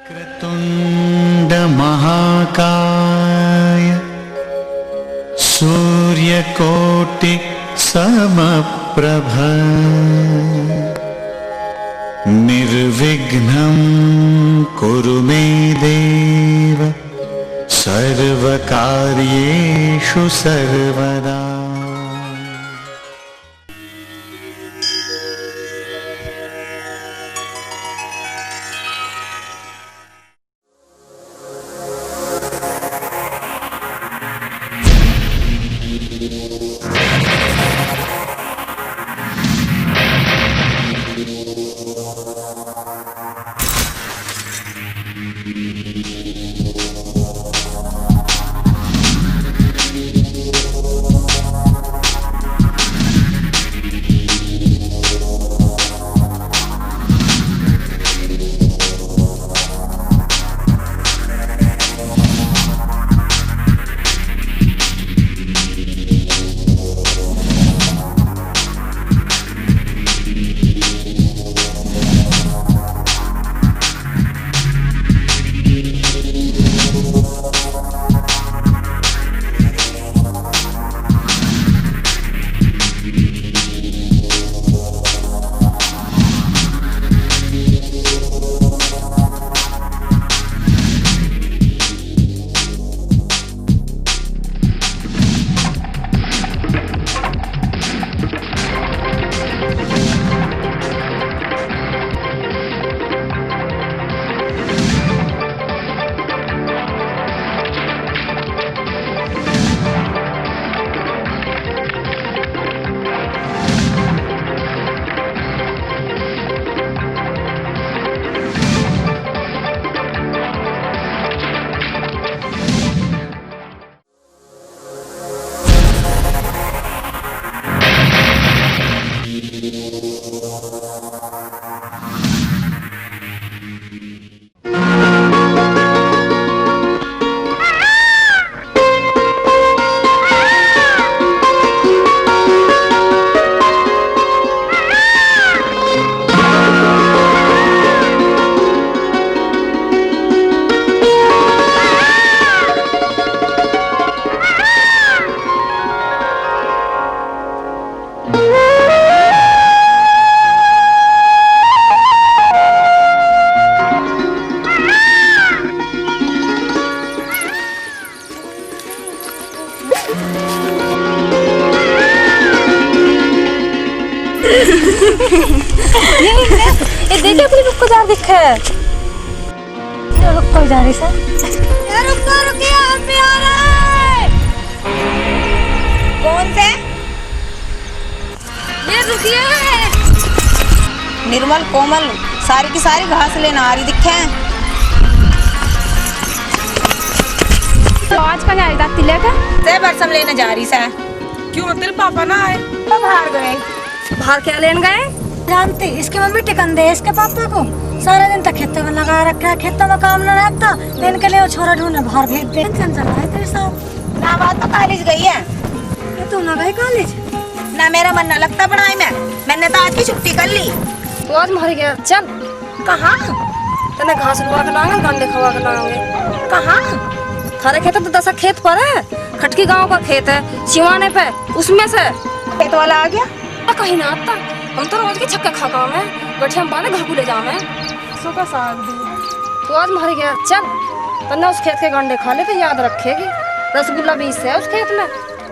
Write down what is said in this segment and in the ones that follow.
वक्रतुण्ड महाकाय सूर्यकोटि समप्रभ निर्विघ्नं कुरु मे देव सर्वकार्येषु सर्वदा। ये देखिए अपनी रुक को जा दिखा है। रुक को जा रही सर। रुकिए हम भी आ रहे हैं। कौन से? ये रुकिए। निर्मल कोमल सारी की सारी घास लेना आ रही दिखे। तो आज का जाएगा तिलक से बरसम लेने जा रही है। क्यों तेरे पापा ना आए? तो बाहर गए। बाहर क्या लेने गए? जानती इसकी मम्मी टिकन दे इसके पापा को सारा दिन तक खेतों में लगा रखा है, खेतों में काम न रहता तो इनके लिए वो छोरा ढूंढने बाहर भेज दे। टेंशन चल रहा है तेरे साथ ना। बात तो कॉलेज गई है। तू ना गई कॉलेज? ना मेरा मन न लगता पढ़ाई में। मैंने तो आज की छुट्टी कर ली। तो आज मर गया। चल कहाँ? तने घास लुआ के लाएंगे, गंडे खवा के लाएंगे। कहाँ? थारे खेत तो 10 खेत पर है। खटकी गांव का खेत है सिवाने पे, उसमें से खेत वाला आ गया। कहीं ना आता। हम तो रोज के छक्का खा गाँव में बैठे हम बाने घर को ले जाओ में सुबह साग दी। तो आज मर गया। चल तन्ने उस खेत के गंडे खा ले तो याद रखेगी। रसगुल्ला बीज से है उस खेत में।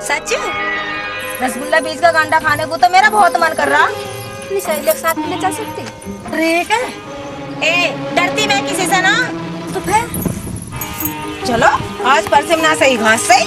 सच? रसगुल्ला बीज का गंडा खाने को तो मेरा बहुत मन कर रहा। अपनी सहेली के साथ ले चल सकती? अरे क्या ए डरती मैं किसी से ना। तो फिर चलो आज परसम ना सही घास से।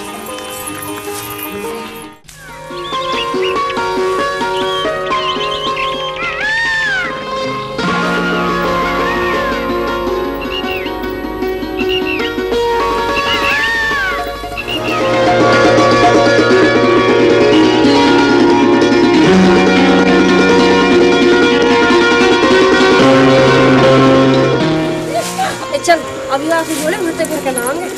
अभी आके जोड़े घुटते फिर के लाएंगे।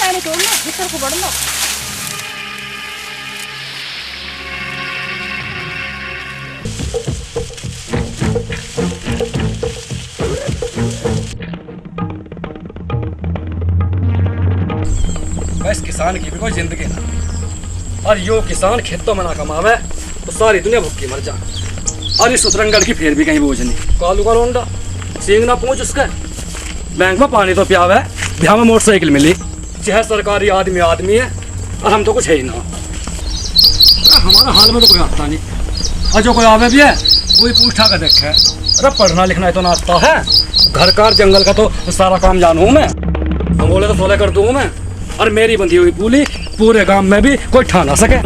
पहले तोड़ना भीतर को बढ़ना। बस किसान की भी कोई जिंदगी ना, और यो किसान खेतों में ना कमावे तो सारी दुनिया भूखी मर जा। और इस उतरंगल की फिर भी कहीं बोझ नहीं। कालू का लोंडा सींग ना पूछ उसका, बैंक में पानी तो पियावे, ब्याह में मोटरसाइकिल मिली, चाहे सरकारी आदमी आदमी है और हम तो कुछ है ही ना। हमारा हाल में तो कोई आता नहीं, और जो कोई आवे भी है कोई पूछा कर देखे। अरे पढ़ना लिखना है तो नाचता है, घर कार जंगल का तो सारा काम जानू मैं, बोले तो सोले कर दूँ मैं। और मेरी बंधी हुई पूली पूरे गांव में भी कोई ठा ना सके।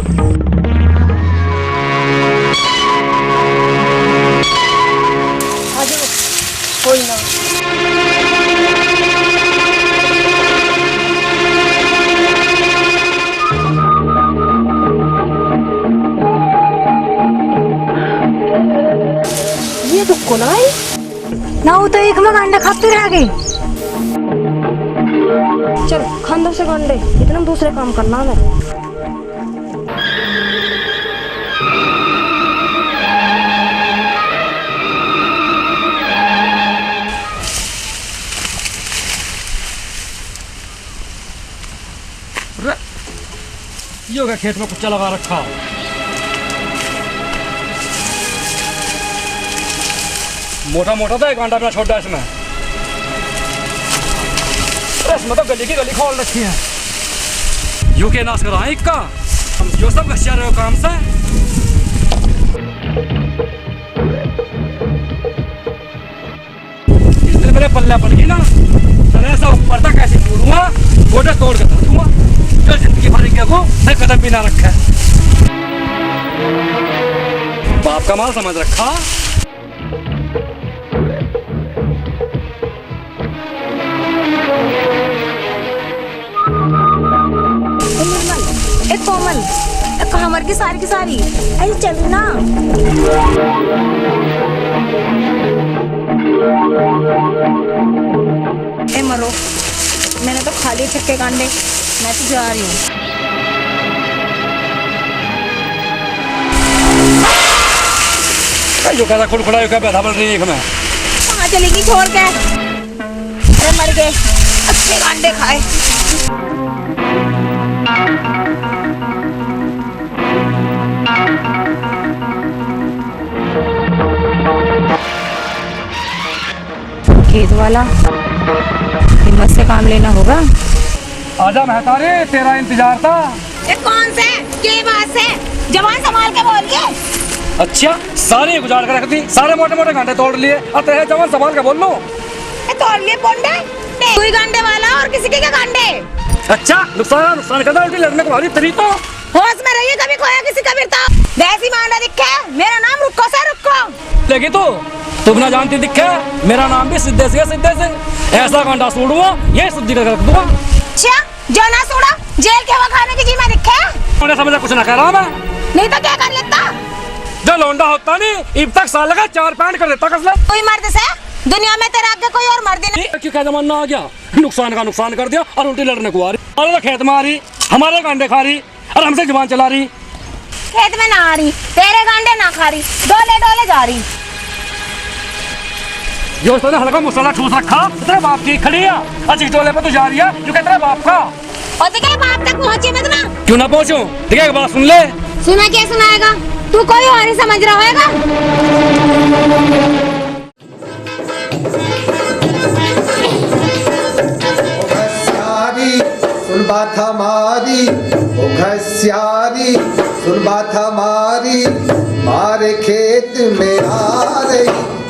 कोई ना ये तो कोनाई ना वो तो एक में अंडा खाते रह गई। चल खंडर से गंडे इतना दूसरे काम करना है। यो क्या खेत में कुच्चा लगा रखा, मोटा मोटा था एक आंटा छोटा इसमें। इसमें तो गली की गली खोल रखी है। यू के नाश करा का हम जो सब घसिया रहे हो काम से। इस दिन मेरे पल्ले पड़ गई ना, चले ऐसा ऊपर तक कैसे छोड़ूंगा, गोटा तोड़ के धर दूंगा। जो जिंदगी भर को मैं कदम भी ना रखा, बाप का माल समझ रखा। एक कोमल एक हमर की सारी ऐसे चल ना। ए मरो, मैंने तो खा लिए छक्के कांडे, मैं तो जा रही हूँ। जो कहता खुड़खुड़ा यो क्या बैठा बन रही है मैं। कहाँ चलेगी छोड़ के? अरे मर गए, अच्छे कांडे खाए। खेत वाला हिम्मत से काम लेना होगा। आजा महतारे, तेरा इंतजार था। ये कौन से के बात से जवान संभाल के बोलिए। अच्छा सारे गुजार कर रख दी, सारे मोटे मोटे घंटे तोड़ लिए, और तेरे जवान संभाल के बोल लो। तोड़ लिए पोंडे, कोई गांडे वाला और किसी के क्या गांडे। अच्छा नुकसान करना, उल्टी लड़ने को भारी तरी तो होश में रहिए, कभी खोया किसी का बिरता। वैसी मांडा दिखे, मेरा नाम रुक्को से रुक्को। लेकिन तू बिना जानती दिखे, मेरा नाम भी सिद्धे से ऐसा घंटा सूडूंगा, ये शुद्धि कर रख दूंगा। अच्छा जो ना सूड़ा जेल के हवा खाने की जी में दिखे। उन्हें समझा कुछ ना कह रहा मैं, नहीं तो क्या कर लेता। जो लौंडा होता नहीं अब तक साल लगा 4 पैंट कर देता कसला। कोई मर्द से दुनिया में तेरा आगे कोई और मर्द नहीं। क्यों क्या जमाना आ गया, नुकसान का नुकसान कर दिया और उल्टी लड़ने को आ रही। और खेत में आ रही, हमारे गांडे खा रही और हमसे जुबान चला रही। खेत में ना आ रही, तेरे गांडे ना खा रही, डोले डोले जा रही। जो उसने हल्का मसाला ठूस रखा, तेरे बाप की खड़ी है, अच्छी टोले पे तू जा रही है, जो कहते तेरे बाप का। और तेरे बाप तक पहुंची मत ना। क्यों ना पहुंचूं, ठीक है बात सुन ले। सुना क्या सुनाएगा, तू कोई और ही समझ रहा होगा। सुन बात हमारी, ओ घसियारी सुन बात हमारी, मारे खेत में आ रही,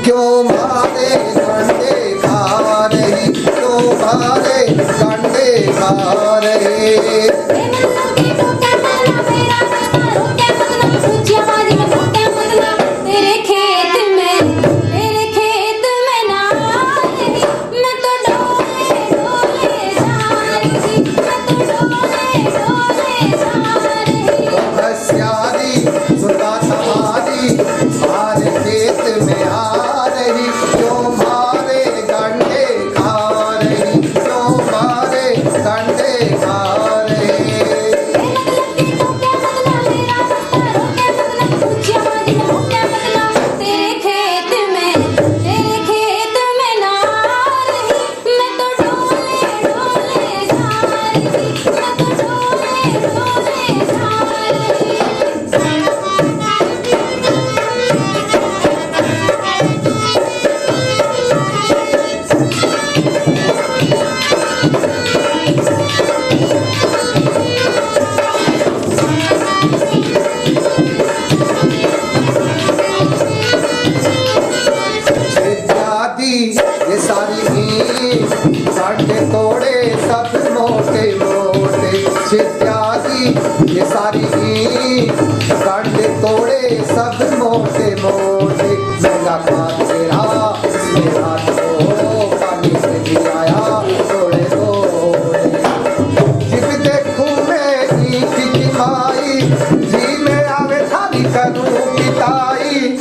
क्यों मारे कंडे खा रही, क्यों मारे कंडे खा रही। हाँ। कांटे तोड़े सब मोटे मोटे इत्यादि ये सारी कांटे तोड़े सब मोटे मोटे महंगा खाद तेरा इसमें रात को पानी से भी आया तोड़े तोड़े जिब देखूं मैं ईख की माई जी में आवे थारी करूं पिताई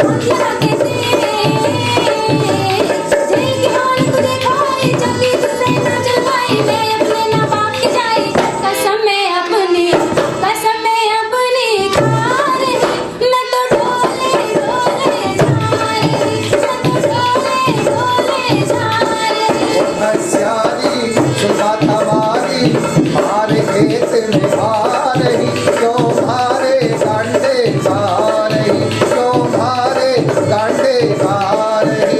हसियारी सुबह हमारी हमारे खेत में आ रही क्यों मारे गांडे गा रही क्यों मारे गांडे गा रही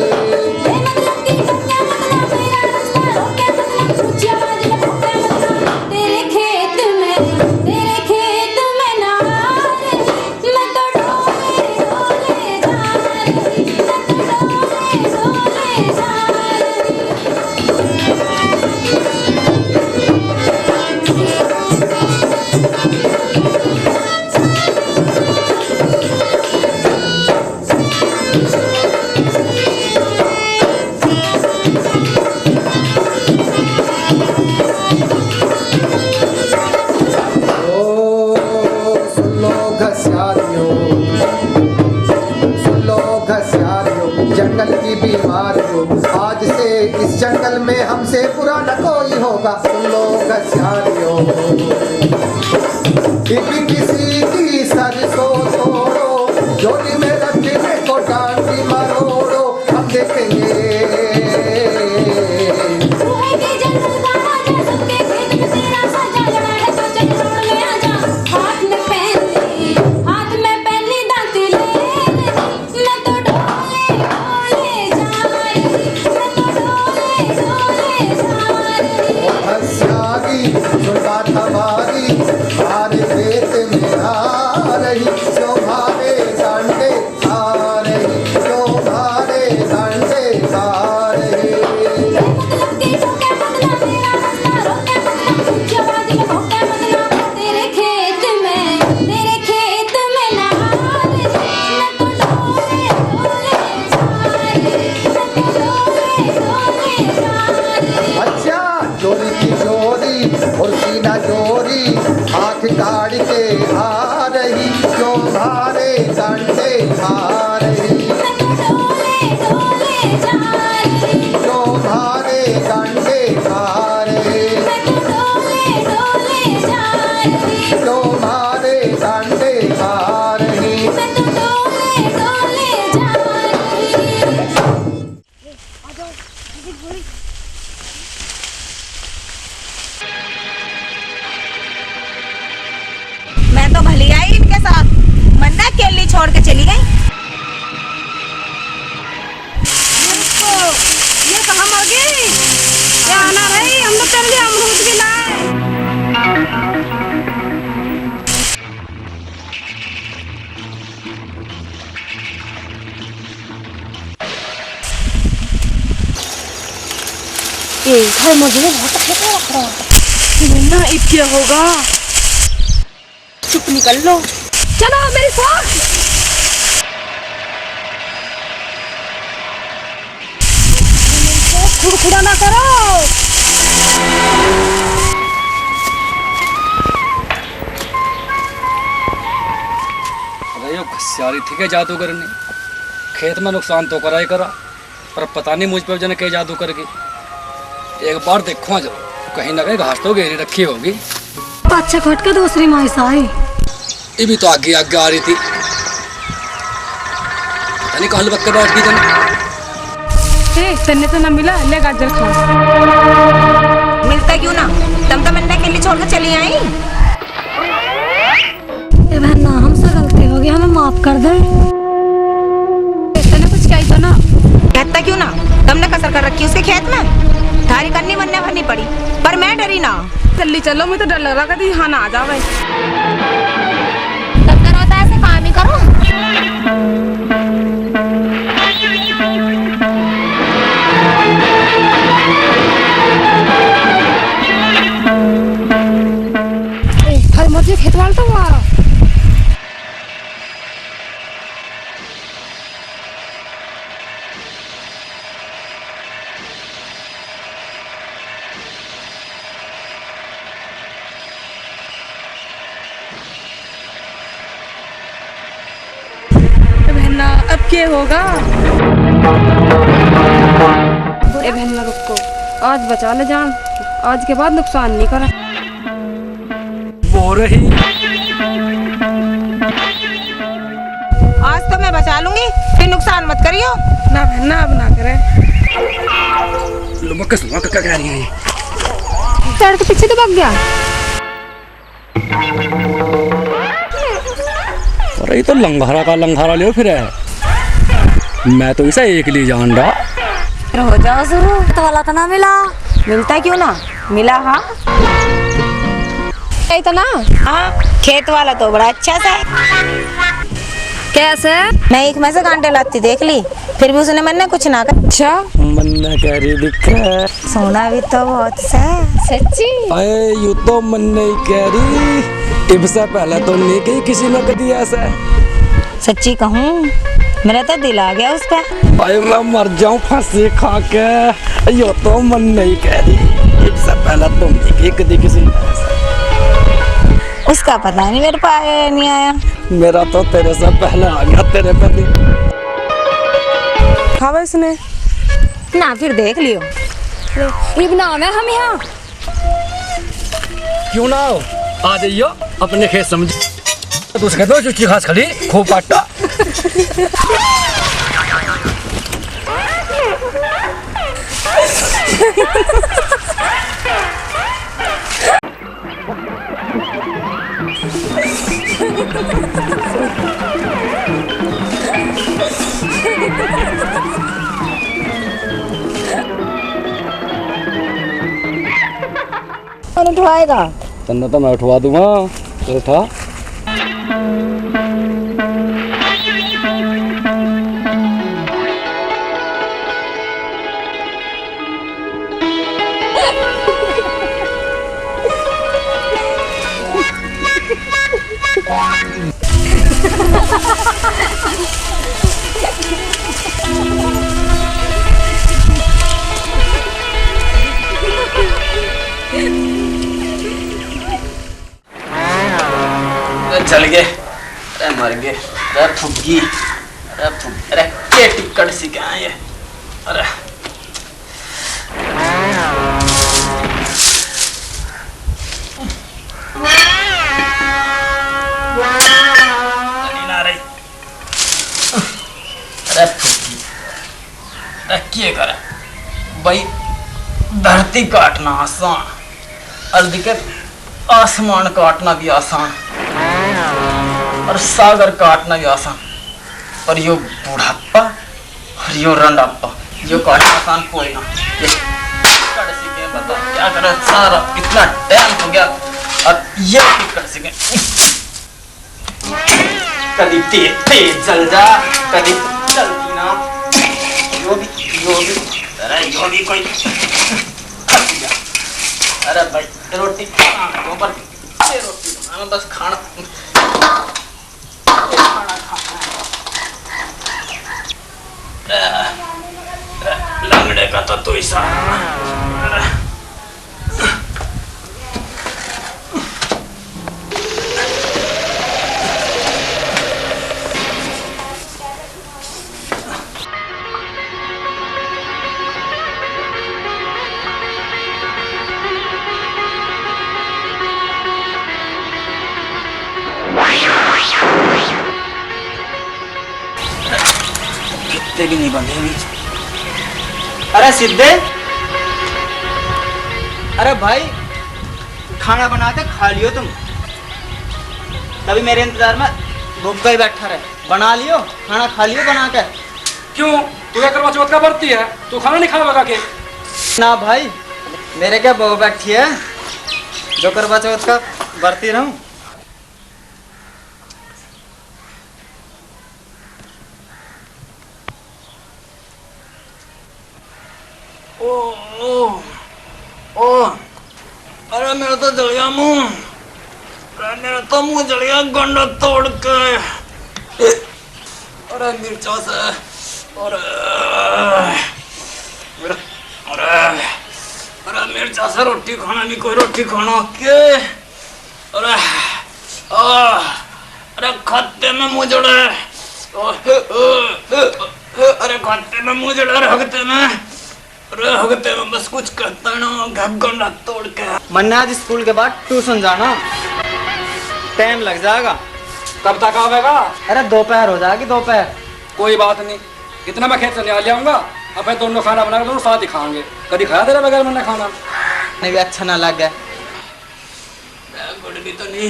जंगल की बीमारियों आज से इस जंगल में हमसे बुरा न कोई होगा सुन लो घसियारियों किसी की सरसों तोड़ो झोली में रखने को डांडी मरोड़ो हम देखेंगे हमारी हमारे खेत में आ रही जो भारे डांडे आ रही जो भारे डांडे आ रही अच्छा चोरी की चोरी और सीना चोरी आंख काट के आ रही जो भारे डांडे आ रही जो भारे डांडे आ रही जो भारे डांडे आ रही मैं तो भली आई इनके साथ मन्ना केली छोड़ के चली गई। ये कहाँ मर गई? ये आना रही, हम लोग चल दिया अमरूद भी लाए। ये घर मुझे बहुत खेत रख रहा है ना, क्या होगा? चुप निकल लो, चलो मेरी साथ। खुड़खुड़ा ना करो। अरे यो घसियारी थी के जादूगर ने खेत में नुकसान तो करा ही करा, पर पता नहीं मुझ पर जने के जादू कर गई। एक बार देखो जरूर, कहीं ना कहीं घास तो घेरी रखी होगी। अच्छा खट के दूसरी माइस आई, ये भी तो आगे आगे आ रही थी, पता नहीं कहाँ बक्के बैठ गई जने। तन्ने तो ना मिला, ले गाजर खा। मिलता क्यों ना, तुम तो मन्ना केली छोड़ के चली आई। ए बहन ना, हमसे गलती हो गई, हमें माफ कर दे। तन्ने कुछ कही तो ना, कहता क्यों ना, तुमने कसर कर रखी उसके खेत में, थारी करनी बनने भरनी पड़ी, पर मैं डरी ना। जल्दी चलो, मुझे तो डर लग रहा था यहाँ ना आ जावे। तब करो तो ऐसे काम ही करो। क्या होगा? ए बहन ना रुको, आज बचा ले जान, आज के बाद नुकसान नहीं करे। वो रही आज तो मैं बचा लूंगी, फिर नुकसान मत करियो। ना बहन ना, अब ना करे। लुमक क्या कह रही है ये? पेड़ के पीछे तो भाग गया। अरे ये तो लंघारा का लंघारा ले फिर है। मैं तो इसे एक लिए जान रहा। हो जाओ शुरू, तो वाला तो ना मिला। मिलता क्यों ना, मिला। हाँ इतना हाँ, खेत वाला तो बड़ा अच्छा था। कैसे? मैं एक में से कांटे लाती देख ली, फिर भी उसने मैंने कुछ ना कर। अच्छा मन कह रही दिखे, सोना भी तो बहुत सा। सच्ची? अरे यू तो मन नहीं कह रही, इससे पहले तो नहीं कही किसी ने कभी ऐसा। सच्ची कहूँ मेरा तो दिल आ गया उस पे। अरे मैं मर जाऊं फांसी खा के, यो तो मन नहीं कह रही, इससे पहले तुम नहीं कही कभी किसी ने ऐसा। उसका पता नहीं मेरे पास नहीं आया। मेरा तो तेरे से पहले आ गया तेरे पे भी। खावा इसने ना फिर देख लियो। ये नाम है हम यहाँ। क्यों ना हो, आ जाइयो अपने खेत समझ। तो उसके दो चुच्ची घास खड़ी खूब पाटा। कौन उठवाएगा? तन्ना तो मैं उठवा दूंगा, तो उठा। चल गए, अरे मर गए, अरे फुग्गी, अरे के टिकट सी क्या है ये, अरे ना रही, अरे फुग्गी, अरे क्या करे भाई, धरती काटना आसान, अर्ध के आसमान काटना भी आसान, और सागर काटना भी आसान, और यो बुढ़ापा और यो रंडापा यो काटना आसान कोई ना। ये कर सके बता क्या करे, सारा कितना टाइम हो गया और ये कर सके। कभी तेज जल जा, कभी जल्दी ना, यो भी अरे यो भी कोई। अरे भाई रोटी खाना पर रोटी बनाना, बस खाना लंगड़े का तो ऐसा। भी नहीं बनेगी। अरे सिद्धे, अरे भाई खाना बना के खा लियो तुम, तभी मेरे इंतजार में भूखा ही बैठा रहे। बना लियो खाना, खा लियो बना के। क्यों, तू क्या करवा चौथ का बरती है, तू खाना नहीं खाना लगा के? ना भाई, मेरे क्या बहू बैठी है जो करवा चौथ का बरती रहूं। ओ, अरे मेरा तो जल गया मुंह, अरे मेरा तो मुंह जल गया गंडा तोड़ के। अरे मिर्चा से, अरे मिर्चा से रोटी खाना नहीं, कोई रोटी खाना के। अरे अरे खत्ते में मुंह जड़े, अरे घंटे में मुझे डर हगते में बस कुछ करता ना घगंडा तोड़ के। मन्ने आज स्कूल के बाद ट्यूशन जाना, टाइम लग जाएगा। कब तक आवेगा? अरे दोपहर हो जाएगी, दोपहर। कोई बात नहीं, इतना मैं खेत से निकाल आऊंगा। अब मैं दोनों खाना बना दोनों साथ ही खाएंगे। कभी खाया तेरे बगैर मैंने खाना? नहीं भी अच्छा ना लग गया। गुड़ भी तो नहीं।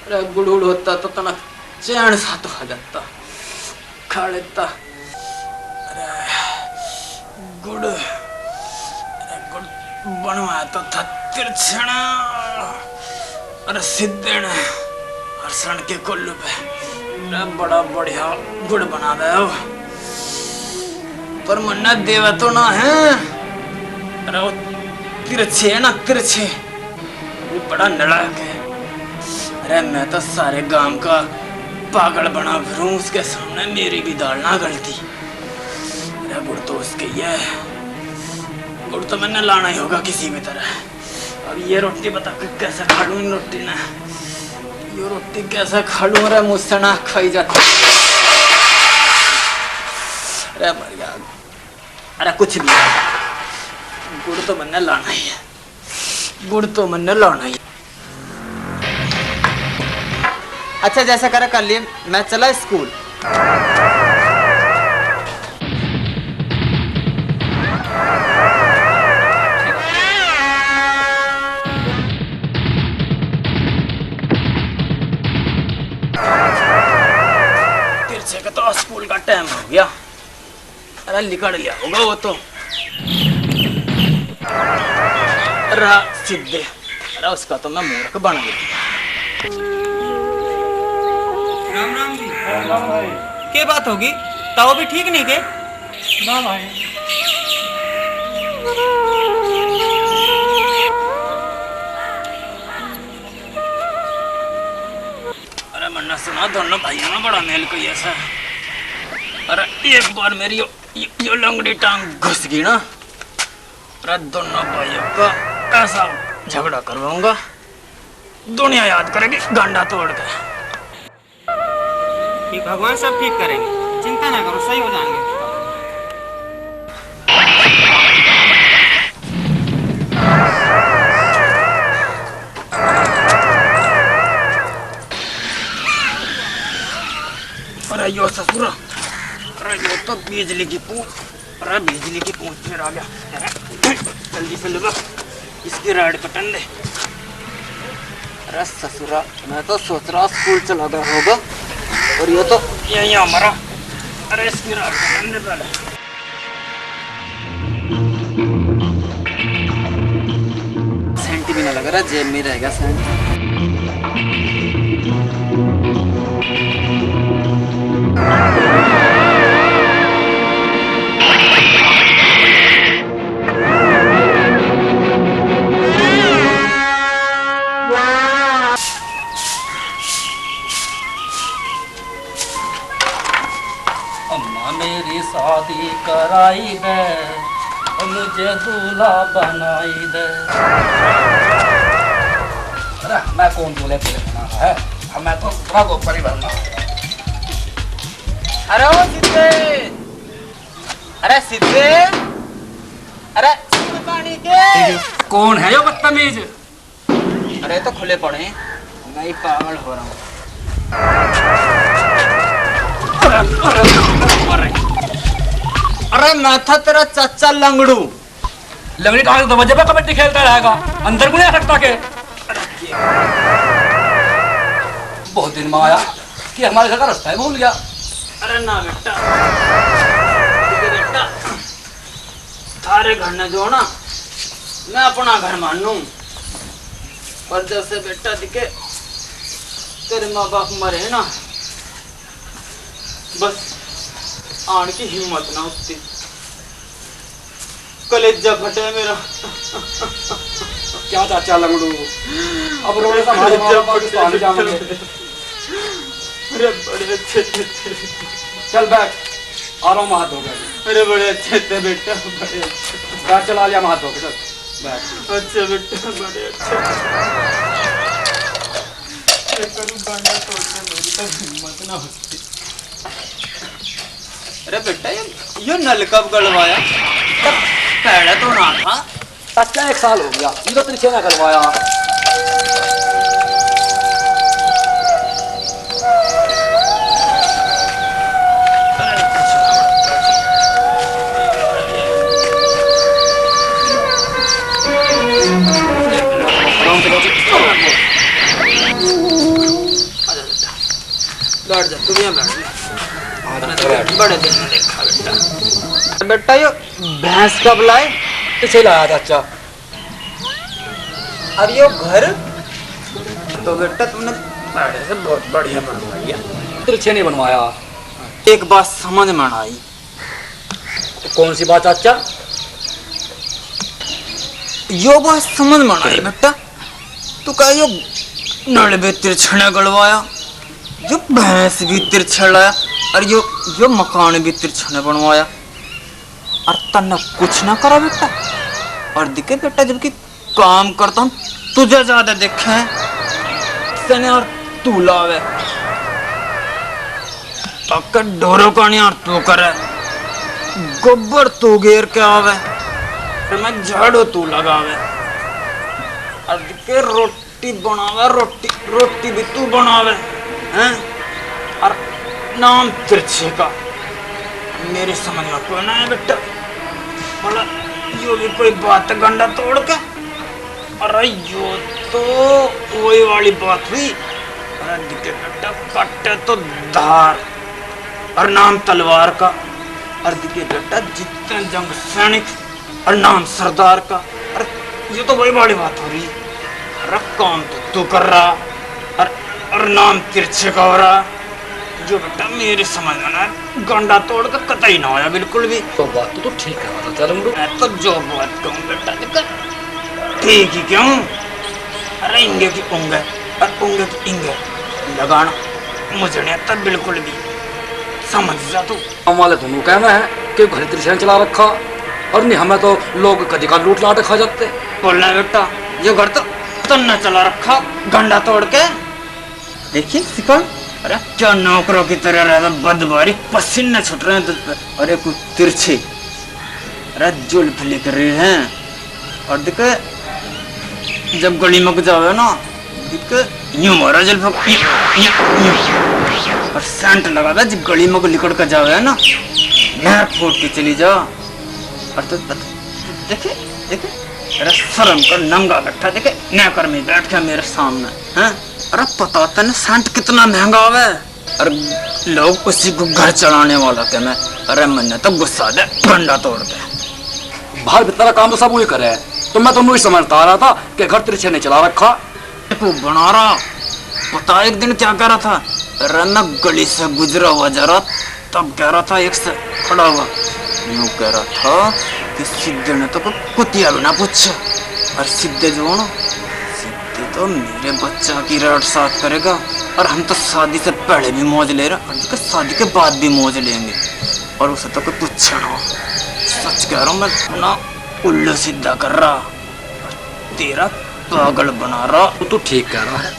अरे गुड़ होता तो तना चैन सा तो खा जाता, खा लेता। अरे गुड़ बनवाया तो था तिरछना, अरे सिद्धेण और सण के कोल्लू पे। अरे बड़ा बढ़िया गुड़ बना दे हो, पर मन्ना देवा तो ना है। अरे वो तिरछे है ना, तिरछे, वो बड़ा नड़ाक है। अरे मैं तो सारे गांव का पागल बना फिरूं, उसके सामने मेरी भी दाल ना गलती। अरे गुड़ तो उसके ही है, गुड़ तो मैंने लाना ही होगा किसी भी तरह। अब ये रोटी बता कैसे खा लूं इन रोटी ने, ये रोटी कैसे खा लूं? अरे मुझसे ना खाई जाती। अरे मर गया। अरे कुछ भी, गुड़ तो मैंने लाना ही है, गुड़ तो मैंने लाना ही है। अच्छा जैसा करे कर लिए, मैं चला स्कूल। तिरछे का तो स्कूल का टाइम हो गया। अरे निकल गया होगा वो तो। अरे सीधे, अरे उसका तो मैं मूर्ख बन गया। राम राम जी। क्या बात होगी? ताऊ भी ठीक नहीं के? ना भाई। अरे मन्ना सुना, दोनों भाइयों में बड़ा मेल कोई ऐसा। अरे एक बार मेरी यो लंगड़ी टांग घुस गई ना, अरे दोनों भाइयों का ऐसा झगड़ा करवाऊंगा, दुनिया याद करेगी गांडा तोड़ के। भगवान सब ठीक करेंगे, चिंता ना करो, सही हो जाएंगे। अरे यो ससुरा, अरे यो तो बिजली की पूंछ, अरे बिजली की पूंछ में आ गया। अरे जल्दी से लगा, इसकी राड कटन दे। अरे ससुरा, मैं तो सोच रहा स्कूल चला गया होगा और ये तो यहीं मरा। अरे इसकी राड कटन दे पहले। सेंटी भी ना लग रहा, जेब में रहेगा सेंट। अम्मा मेरी शादी कराई दे, मुझे दूल्हा बनाई दे। अरे मैं कौन दूल्हे तेरे बना है? मैं तो भागो परिवार में। अरे ओ सिद्धे, अरे सिद्धे, अरे पानी के। कौन है यो बदतमीज? अरे तो खुले पड़े हैं, मैं ही पागल हो रहा हूँ। अरे मैं था तेरा चाचा लंगड़ू। लंगड़ी कहाँ तो वजह पे कबड्डी खेलता रहेगा, अंदर को नहीं आ सकता के? बहुत दिन में आया कि हमारे घर का रास्ता है भूल गया। अरे ना बेटा, बेटा थारे घर ने जो ना मैं अपना घर मानू, पर जैसे बेटा दिखे तेरे माँ बाप मरे ना, बस आने की हिम्मत ना उठती, कलेजा फटे मेरा। क्या चाचा लंगड़ू, अब रोने से हमारे माँ बाप पाकिस्तान जाएंगे। अरे बड़े अच्छे थे, चल बैठ, आ रहा हूँ हाथ धो गए। अरे बड़े अच्छे थे बेटा, बड़े अच्छे। बैठ, चला लिया हाथ धो के, चल बैठ। अच्छे बेटा, बड़े अच्छे। अरे बेटा ये नल कब गलवाया? तब पहले तो ना था। चाचा 1 साल हो गया, ये तो तिरछे ना करवाया। बैठ जा, तू यहाँ बैठ। बड़े दिन में देखा बेटा। बेटा ये भैंस कब लाए? तिरछे लाया चाचा। और ये घर तो बेटा तुमने पहले से बहुत बढ़िया बनवाया। तिरछे नहीं बनवाया। एक बात समझ में आई। तो कौन सी बात चाचा? यो बात समझ में आई बेटा। तू कह यो नल भी तिरछा गलवाया, जो भैंस भी तिरछा लाया, और यो मकान भी तिरछा बनवाया, और तन्ने कुछ ना करा बेटा। और दिखे बेटा जबकि काम करता हूँ तुझे ज्यादा देखे सने और तू लावे पक्का डोरो का नहीं और तू करे गोबर तू घेर के आवे फिर मैं झाड़ू तू लगावे और दिखे रोटी बनावे रोटी भी तू बनावे हैं और नाम तिरछे का मेरे समझ में कोई ना है बेटा। बोला यो भी कोई बात है गंडा तोड़ के। अरे यो तो वही वाली बात हुई। अरे दिखे बेटा कट्टे तो धार और नाम तलवार का। और दिखे बेटा जितने जंग सैनिक और नाम सरदार का। अरे ये तो वही वाली बात हो रही। अरे काम तो तू कर रहा और नाम तिरछे का हो रहा। जो बेटा मेरे समझ में ना गंडा तोड़ कर कतई ना होया बिल्कुल भी। तो बात तो ठीक है चल मैं तो जो बात कहूँ बेटा दिक्कत ठीक ही क्यों। अरे इंगे की उंगे और उंगे की इंगे लगाना मुझे नहीं आता बिल्कुल भी। समझ जा तू। हम वाले दोनों कहना है कि घर तिरछे चला रखा और नहीं हमें तो लोग कभी का लूट लाट खा जाते। बोलना है बेटा ये घर तो तन्ना चला रखा गंडा तोड़ के। देखिए सिकल अरे क्या नौकरों की तरह रहा बदबारी पसीने छुट रहे हैं तुझ पे। अरे कुछ तिरछे अरे जुल्फ लिख रहे हैं और देखे जब गली में जावे ना देखे यूं मारा जुल्फ और सेंट लगा दे जब गली में लिकड़ कर जावे ना नहर फूट के चली जाओ। और तो देखे देखे अरे शर्म कर नंगा बैठा देखे नहकर में बैठ के मेरे सामने हैं। अरे पता तने सेंट कितना महंगा है और लोग उसी को घर चलाने वाला के मैं। अरे मैंने तो गुस्सा दे गंडा तोड़ के बाहर भीतर काम तो सब वही करे है। तो मैं तो नहीं समझता आ रहा था कि घर तिरछे ने चला रखा। तू बना रहा पता एक दिन क्या कह रहा था। अरे मैं गली से गुजरा हुआ जा रहा तब कह रहा था एक से खड़ा हुआ यूं कह रहा था कि सिद्धे ने तो कुतिया भी ना पूछे। और सिद्धे जो हो ना तो मेरे बच्चा की रट साथ करेगा और हम तो शादी से पहले भी मौज ले रहे और शादी के बाद भी मौज लेंगे और उसे तो कोई पूछे ना। सच कह रहा हूँ मैं अपना उल्लू सीधा कर रहा तेरा पागल बना रहा। वो तो ठीक कह रहा है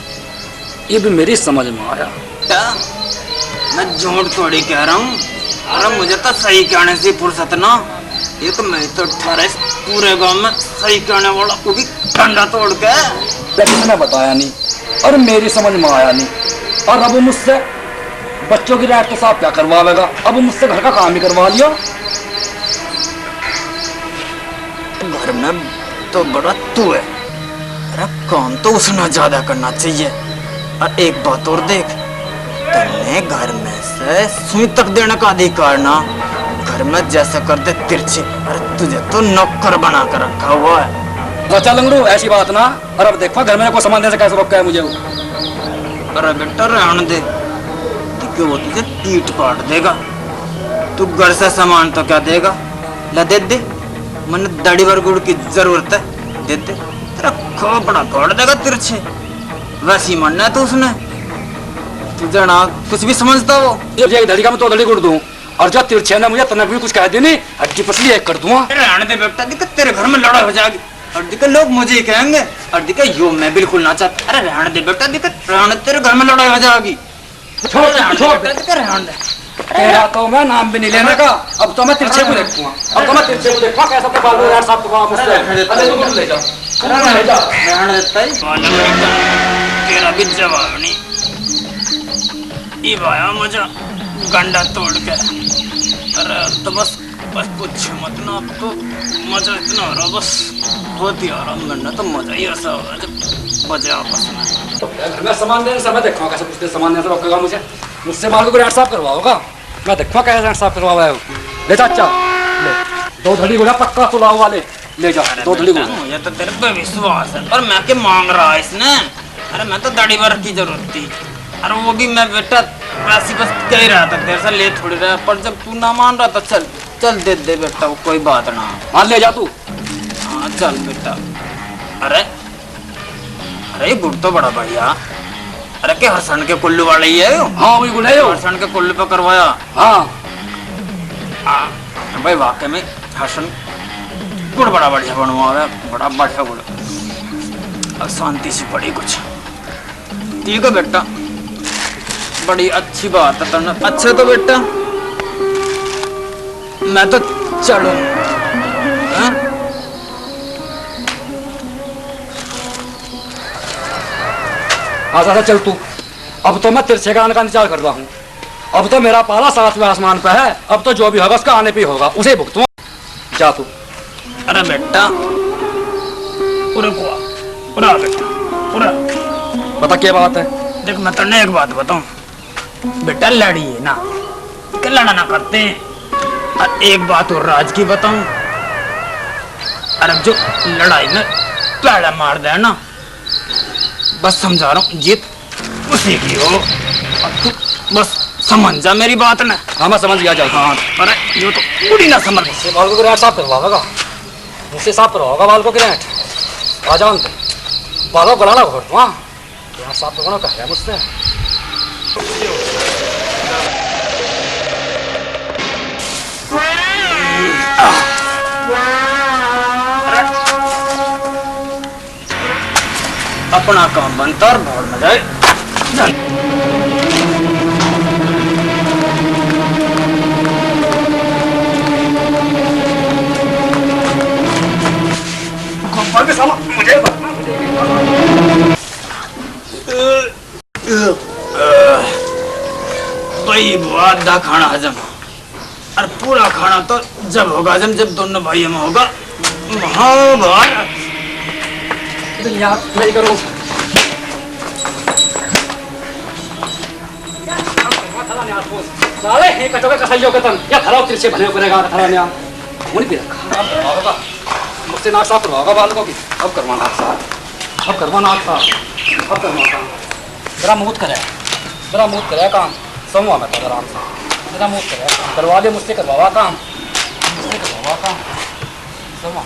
ये भी मेरी समझ में आया। क्या मैं झूठ थोड़ी कह रहा हूँ। अरे मुझे तो सही कहने से फुर्सत ना। एक मैं तो 18 पूरे गांव में सही कहने वाला वो भी डंडा तोड़ के लेकिन मैं बताया नहीं और मेरी समझ में आया नहीं। और अब मुझसे बच्चों की रात के साथ क्या करवाएगा। अब मुझसे घर का काम ही करवा लिया। घर में तो बड़ा तू है। अरे काम तो उसने ज्यादा करना चाहिए। और एक बात और देख तुमने घर में से सुई तक देने का अधिकार ना। घर में जैसे कर दे तिरछे। अरे तुझे तो नौकर बना कर रखा हुआ है। बच्चा लंगड़ू ऐसी बात ना। और अब देखो घर में कोई सामान देने से कैसे रोका है मुझे। अरे बेटा रहने दे देखो वो तुझे पीट पाट देगा। तू घर से सामान तो क्या देगा ला दे दे मैंने दाढ़ी भर गुड़ की जरूरत है दे दे। तेरा खोपड़ा तोड़ देगा तिरछे वैसी मानना है तो उसने तुझे ना कुछ भी समझता वो। ये धड़ी का मैं तो धड़ी गुड़ दूं और जब तिरछे ने मुझे तनक भी कुछ कह दी नहीं हड्डी पसली एक कर दूंगा। रहने दे बेटा देख तेरे घर में लड़ाई हो जाएगी और दिक्कत लोग मुझे ही कहेंगे और दिक्कत यो मैं बिल्कुल ना चाहता। अरे रहने दे बेटा, दिक्कत रहने, तेरे घर में लड़ाई हो जाएगी। छोड़ रहने दे। तेरा तो मैं नाम भी नहीं लेने का। अब तो मैं तिरछे को देखूंगा, अब तो मैं तिरछे को देखूंगा कैसा तो बाल यार साहब को मुझसे अरे तुम ले जाओ, रहने देता ही तेरा भी जवाब नहीं। ये भाया मुझे गंडा तोड़ के। अरे तो बस पूछ मत ना, अब तो मजा इतना हो रहा, बस बहुत ही आराम गंडा तो मजा ही ऐसा हो रहा जब बजे आपस में। घर में सामान देने से मैं देखूंगा कैसे पूछते सामान देने से रोकेगा मुझे, मुझसे बाल को रेट साफ करवाओगा, मैं देखूंगा कैसे रेट साफ करवाया हो। ले चाचा ले 2 धड़ी गुड़ा पक्का सुलाओ वाले ले जा 2 धड़ी गुड़ा। मुझे तो तेरे पे विश्वास है, और मैं क्या मांग रहा है इसने। अरे मैं तो दाढ़ी भर की जरूरत थी, अरे वो भी मैं बेटा वैसे बस कह ही रहा था तेरे से ले थोड़ी रहा, पर जब तू ना मान रहा था चल चल दे दे बेटा, वो कोई बात ना। हाँ ले जा तू। हाँ चल बेटा। अरे अरे गुड़ तो बड़ा बढ़िया। अरे के हसन के कुल्लू वाले ही है। हाँ वही गुड़ है यो, हसन के कुल्लू पे करवाया। हाँ भाई वाकई में हसन गुड़ बड़ा बढ़िया बनवा है, बड़ा बढ़िया गुड़। अब शांति से पड़ी कुछ ठीक है बेटा, बड़ी अच्छी बात है तुमने। अच्छा तो बेटा मैं तो चलूं। हाँ चल तू। अब तो मैं तिरछे का आने का इंतजार कर रहा हूँ, अब तो मेरा पाला 7वें आसमान पे है, अब तो जो भी होगा उसका आने पे ही होगा, उसे भुगतूंगा। जा तू। अरे बेटा पूरा बेटा पूरा बता क्या बात है। देख मैं तुमने एक बात बताऊं बेटा, लड़ी है ना क्या लड़ा ना करते हैं। और एक बात और राज की बताऊं, अरे जो लड़ाई में पैड़ा मार दे ना, बस समझा रहा हूँ जीत उसी की हो। अब तू बस समझ जा मेरी बात ना। हाँ मैं समझ गया। जा हाँ अरे जो तो पूरी ना समझ बाल को ग्रेट साफ करवाओगा, मुझसे साफ करवाओगा बाल को ग्रेट। आ जाओ बालों गलाना घोट वहाँ यहाँ साफ करवाना कह रहा मुझसे। अपना काम बनता और भाड़ में जाए। मुझे भाई आधा खाना हजम, और पूरा खाना तो जब होगा हजम जब दोनों भाइयों में होगा महाभारत। यार नहीं करो साले हे कटोगे कसैयो के तन या खराब तिरछे भले करेगा खरा ने मुनी भी रखा होगा मुझसे नाक साफ करवाओगा बाल को की। अब करवा नाक साफ, अब करवा नाक साफ, अब करवा काम जरा मुंह करे काम समूह में तो आराम से जरा मुंह करे करवा ले मुझसे करवावा काम समूह।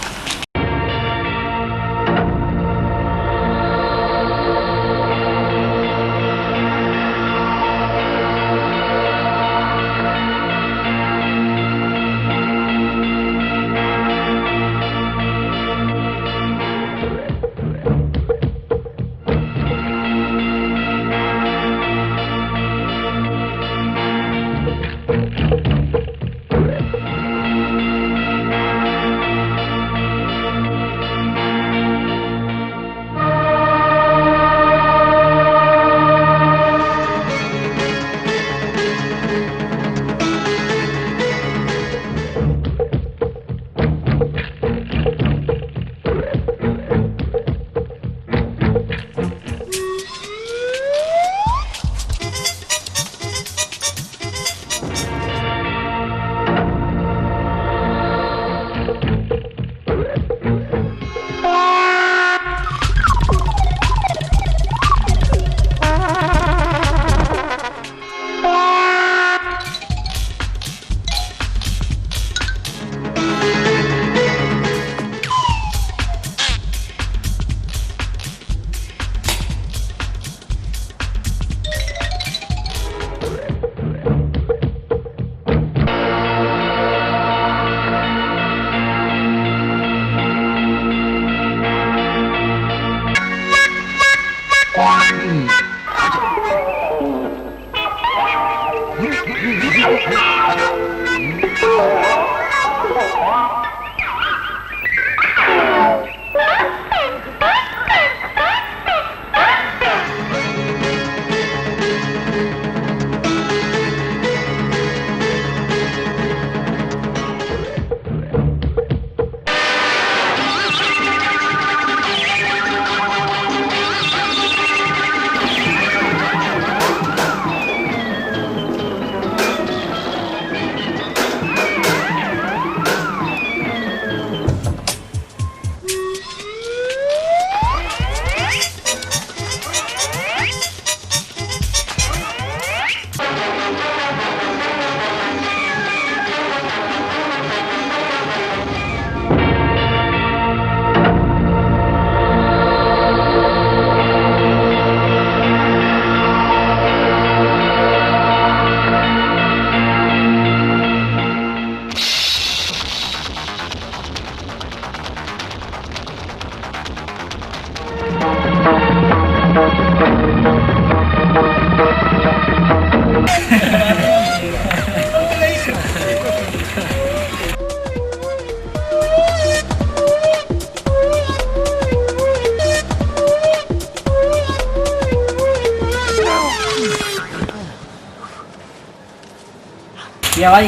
किया भाई?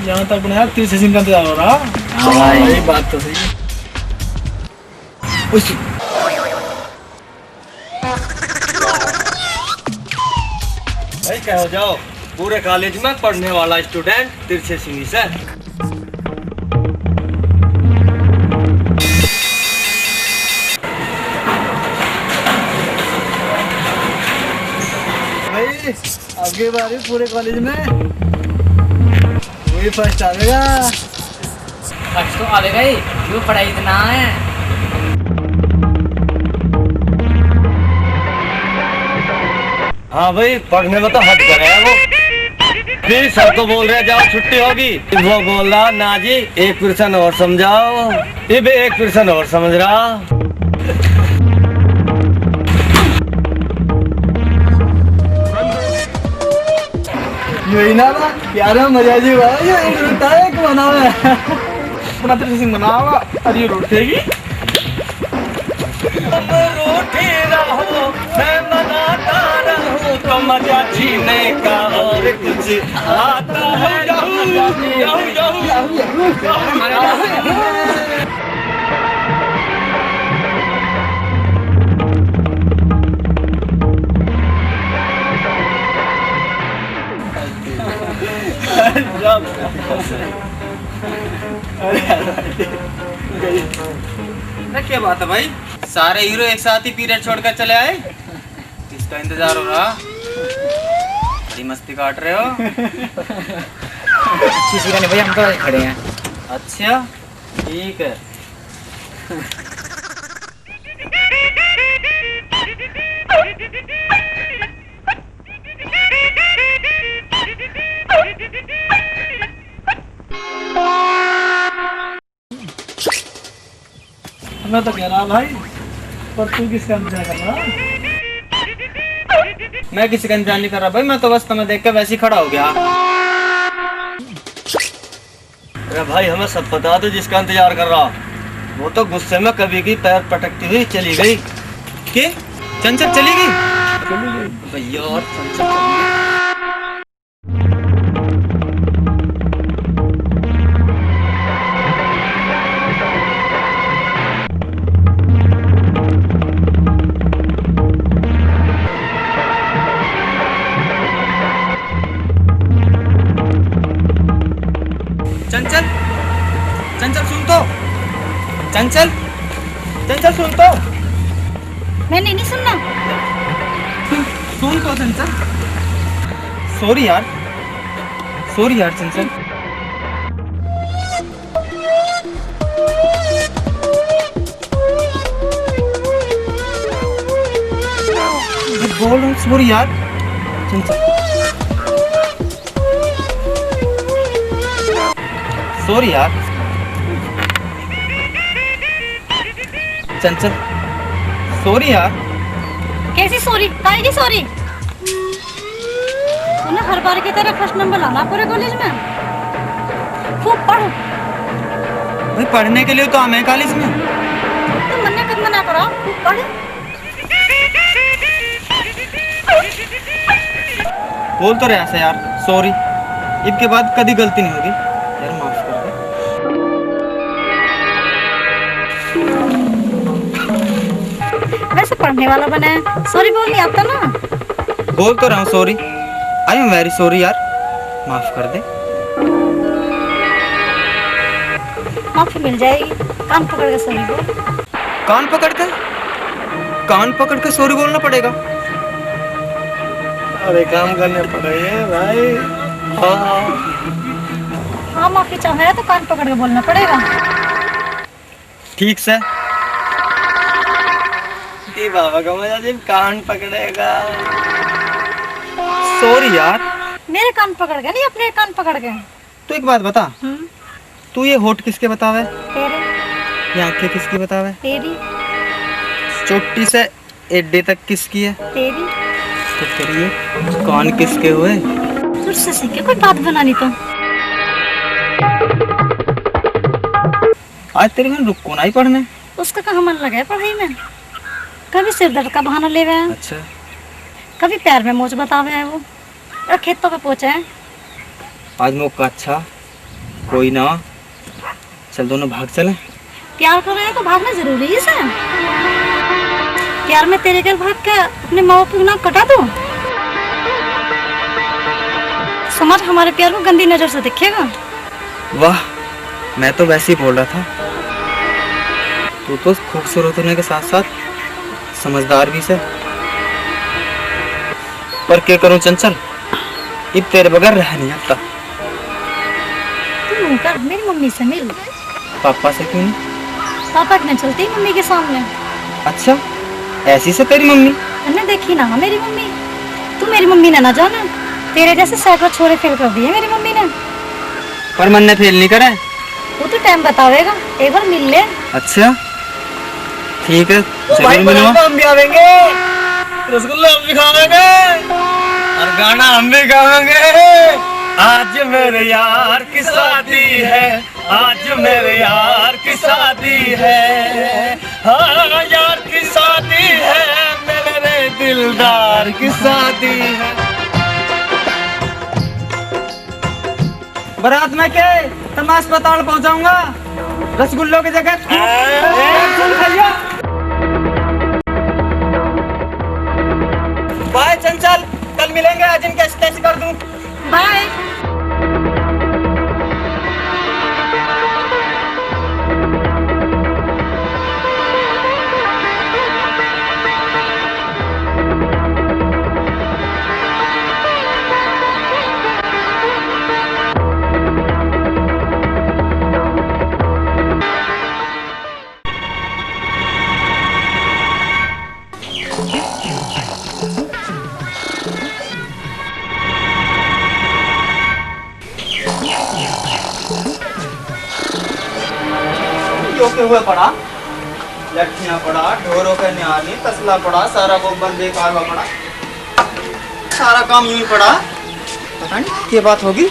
यहाँ तक अपने यार 30 सिंह का इंतजार हो रहा। हाँ भाई। यही बात तो सही है। उस भाई कहो जाओ, पूरे कॉलेज में पढ़ने वाला स्टूडेंट तिरछे सिंह से। भाई आगे बारी पूरे कॉलेज में वही फर्स्ट आएगा। फर्स्ट तो आएगा ही, क्यों पढ़ाई इतना है। हाँ भाई, पढ़ने में तो हट कर है वो। फिर सर को बोल रहे जाओ छुट्टी होगी, वो बोल रहा ना जी एक पर्सन और समझाओ। ये भी एक पर्सन और समझ रहा। यही ना ना यार मजा जी भाई, ये रोटा है कि बनावा है अपना तो सिंह बनावा। अरे रोटेगी रोटी रहो मैं मनाता रहूं तो मजा जीने का और कुछ आता है। क्या बात है भाई, सारे हीरो एक साथ ही पीरियड छोड़कर चले आए? किसका इंतजार हो रहा? बड़ी मस्ती काट रहे हो। किसी का नहीं भाई, हम तो खड़े हैं। अच्छा ठीक है। मैं तो कह रहा भाई, पर तू किसका इंतजार कर रहा? मैं किसी का इंतजार नहीं कर रहा भाई, मैं तो बस तुम्हें देख कर वैसे ही खड़ा हो गया। अरे भाई हमें सब पता था जिसका इंतजार कर रहा। वो तो गुस्से में कभी की पैर पटकती हुई चली गई। के चंचल चली गई भैया? और चंचल चली गई। चंचल चंचल सुन तो, चंचल चंचल सुन तो। मैंने नहीं सुनना। सुन तो चंचल। सॉरी यार, सॉरी यार चंचल। मैं बोल रहा हूँ सॉरी यार चंचल। सॉरी यार चंचल, सॉरी यार। कैसी सॉरी? काहे की सॉरी? तूने हर बार की तरह फर्स्ट नंबर लाना पूरे कॉलेज में। खूब पढ़ो। भाई पढ़ने के लिए तो हमें कॉलेज में। तो मन्ने कद मना करो, खूब पढ़। बोल तो रहा है यार सॉरी, इसके बाद कभी गलती नहीं होगी यार, माफ कर दे। वैसे पढ़ने वाला बना है, सॉरी बोल नहीं आता ना। बोल तो रहा हूँ sorry, I am very sorry यार, माफ कर दे। माफी मिल जाएगी, कान पकड़ के सॉरी बोल। कान पकड़ के? कान पकड़ के सॉरी बोलना पड़ेगा? अरे काम करने पड़ेगा भाई। हाँ माफी चाहे तो कान पकड़ के बोलना पड़ेगा। ठीक से। बाबा का मजा जब कान पकड़ेगा। सॉरी यार। मेरे कान पकड़ के नहीं, अपने कान पकड़ के। तो एक बात बता, तू ये होठ किसके बतावे? तेरे। ये आंखें किसकी बतावे? तेरी। चोटी से एड्डे तक किसकी है? तेरी। तो तेरी ये कान किसके हुए? तुझसे सीख के कोई बात बनानी तो। आज तेरी बहन रुक को नहीं पढ़ने, उसका कहाँ मन लगा है पढ़ाई में। कभी सिर दर्द का बहाना ले गया, अच्छा कभी पैर में मोच बतावे है वो, और खेतों पे पोचे हैं। आज मौका अच्छा, कोई ना, चल दोनों भाग चले। प्यार कर रहे हैं तो भागना जरूरी है सर। प्यार में तेरे घर भाग के अपने माँ बाप को नाक कटा दो। समाज हमारे प्यार को गंदी नजर से देखेगा। वाह, मैं तो वैसे ही बोल रहा था, तू तो खूबसूरत होने के साथ साथ समझदार भी से। पर क्या करूं चंचल, अब तेरे बगैर रह नहीं आता। तू कर मेरी मम्मी से मिल। पापा से क्यों नहीं? पापा के न चलती मम्मी के सामने। अच्छा, ऐसी से तेरी मम्मी? मैंने देखी ना मेरी मम्मी। तू मेरी मम्मी ने ना जाना, तेरे जैसे सैकड़ों छोरे फेल कर दिए मेरी मम्मी ने। पर मन ने फेल नहीं करे। वो तो टाइम बतावेगा, एक बार मिल ले। अच्छा ठीक है, भाई हम भी आवेंगे, रसगुल्ला हम भी खाएंगे और गाना हम भी गाएंगे। आज मेरे यार की शादी है, आज मेरे यार की शादी है, हाँ यार की शादी है, मेरे दिलदार की शादी है। बारात में के तो मैं अस्पताल पहुंचाऊंगा, रसगुल्लों की जगह बाय चंचल, कल मिलेंगे। आज इनके स्टेज कर दूं। बाय। के हुए पड़ा, लट्ठियां पड़ा, ढोरों के न्यानी, तसला पड़ा, सारा गोबर बेकार हुआ पड़ा, सारा काम यूं ही पड़ा। पता नहीं क्या बात होगी,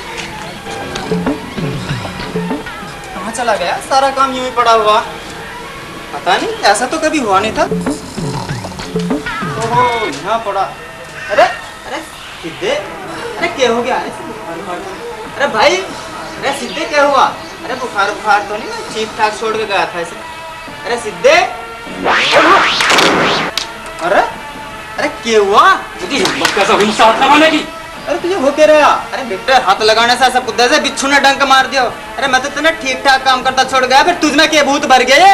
कहाँ चला गया? सारा काम यूं ही पड़ा हुआ, पता नहीं, ऐसा तो कभी हुआ नहीं था। ओहो, यहाँ पड़ा। अरे अरे सिद्धे, अरे क्या हो गया? अरे भाई, अरे सिद्धे क्या हुआ? अरे बुखार बुखार तो नहीं, मैं ठीक ठाक छोड़ के गया था इसे। अरे सिद्धे, अरे अरे क्या हुआ? तुझे हिम्मत कैसे हुई मुझसे हाथ लगाने की? अरे तुझे हो क्या रहा? अरे बेटे, हाथ लगाने से ऐसा कुत्ते से बिच्छू ने डंक मार दिया। अरे मैं तो तेने ठीक ठाक काम करता छोड़ गया, फिर तुझ में क्या भूत भर गए?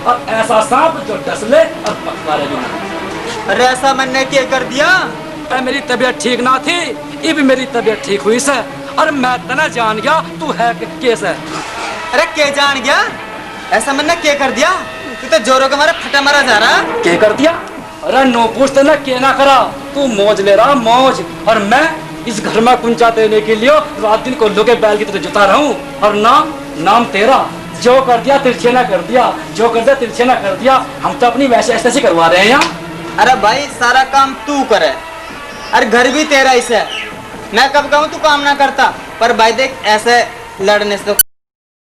और ऐसा सांप जो डस ले और पकड़ा ले। अरे ऐसा मैंने क्या कर दिया? मेरी तबीयत ठीक ना थी, ये भी मेरी तबीयत ठीक हुई से, और मैं तना जान गया तू है केस है। अरे क्या जान गया? ऐसा मैंने क्या कर दिया? तू तो जोरों के मारे फटा मारा जा रहा। क्या कर दिया? अरे नो पूछते ना क्या ना करा, तू मौज ले रहा मौज, और मैं इस घर में कुंचा देने के लिए रात दिन कोल्लों के बैल की तरह जुता रहा हूँ। और नाम तेरा, जो कर दिया तिरछे ना कर दिया, जो कर दिया तिरछे ना कर दिया। हम तो अपनी वैसे ऐसे करवा रहे हैं यहाँ। अरे भाई, सारा काम तू करे, अरे घर भी तेरा इसे, मैं कब कहूँ तू काम ना करता। पर भाई देख, ऐसे लड़ने से तो